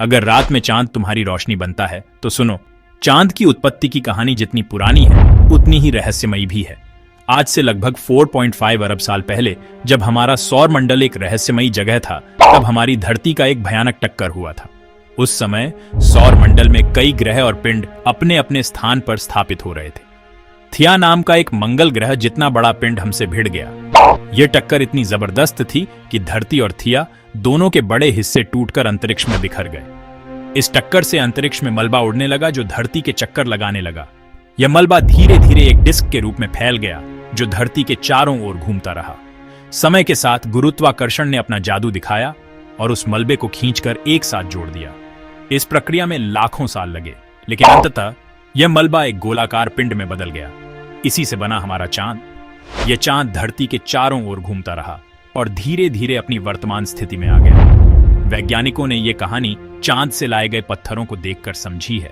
अगर रात में चांद तुम्हारी रोशनी बनता है तो सुनो, चांद की उत्पत्ति की कहानी जितनी पुरानी है उतनी ही रहस्यमयी भी है। आज से लगभग 4.5 अरब साल पहले जब हमारा सौर मंडल एक रहस्यमयी जगह था, तब हमारी धरती का एक भयानक टक्कर हुआ था। उस समय सौर मंडल में कई ग्रह और पिंड अपने अपने स्थान पर स्थापित हो रहे थे। थिया नाम का एक मंगल ग्रह जितना बड़ा पिंड हमसे भिड़ गया। यह टक्कर इतनी जबरदस्त थी कि धरती और थिया दोनों के बड़े हिस्से टूटकर अंतरिक्ष में बिखर गए। इस टक्कर से अंतरिक्ष में मलबा उड़ने लगा जो धरती के चक्कर लगाने लगा। यह मलबा धीरे धीरे एक डिस्क के रूप में फैल गया जो धरती के चारों ओर घूमता रहा। समय के साथ गुरुत्वाकर्षण ने अपना जादू दिखाया और उस मलबे को खींचकर एक साथ जोड़ दिया। इस प्रक्रिया में लाखों साल लगे, लेकिन अंततः यह मलबा एक गोलाकार पिंड में बदल गया। इसी से बना हमारा चांद। यह चांद धरती के चारों ओर घूमता रहा और धीरे धीरे अपनी वर्तमान स्थिति में आ गया। वैज्ञानिकों ने यह कहानी चांद से लाए गए पत्थरों को देखकर समझी है।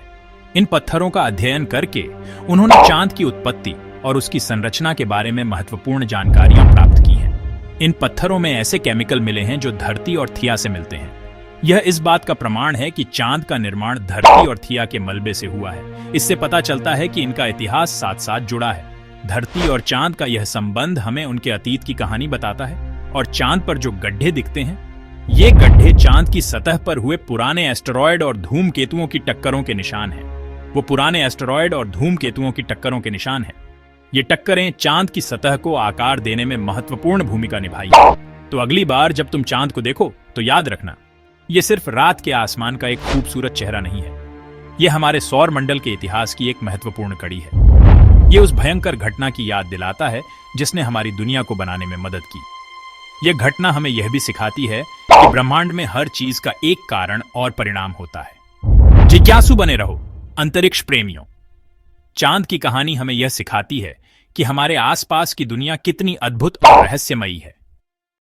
इन पत्थरों का अध्ययन करके उन्होंने चांद की उत्पत्ति और उसकी संरचना के बारे में महत्वपूर्ण जानकारियां प्राप्त की हैं। इन पत्थरों में ऐसे केमिकल मिले हैं जो धरती और थिया से मिलते हैं। यह इस बात का प्रमाण है कि चांद का निर्माण धरती और थिया के मलबे से हुआ है। इससे पता चलता है कि इनका इतिहास साथ साथ जुड़ा है। धरती और चांद का यह संबंध हमें उनके अतीत की कहानी बताता है। और चांद पर जो गड्ढे दिखते हैं, ये गड्ढे चांद की सतह पर हुए पुराने एस्टेरॉयड और धूमकेतुओं की टक्करों के निशान हैं। वो पुराने एस्टेरॉयड और धूमकेतुओं की टक्करों के निशान हैं। ये टक्करें चांद की सतह को आकार देने में महत्वपूर्ण भूमिका निभाई है। तो अगली बार जब तुम चांद को देखो तो याद रखना, ये सिर्फ रात के आसमान का एक खूबसूरत चेहरा नहीं है। ये हमारे सौर मंडल के इतिहास की एक महत्वपूर्ण कड़ी है। ये उस भयंकर घटना की याद दिलाता है जिसने हमारी दुनिया को बनाने में मदद की। यह घटना हमें यह भी सिखाती है कि ब्रह्मांड में हर चीज का एक कारण और परिणाम होता है। जिज्ञासु बने रहो अंतरिक्ष प्रेमियों। चांद की कहानी हमें यह सिखाती है कि हमारे आसपास की दुनिया कितनी अद्भुत और रहस्यमयी है।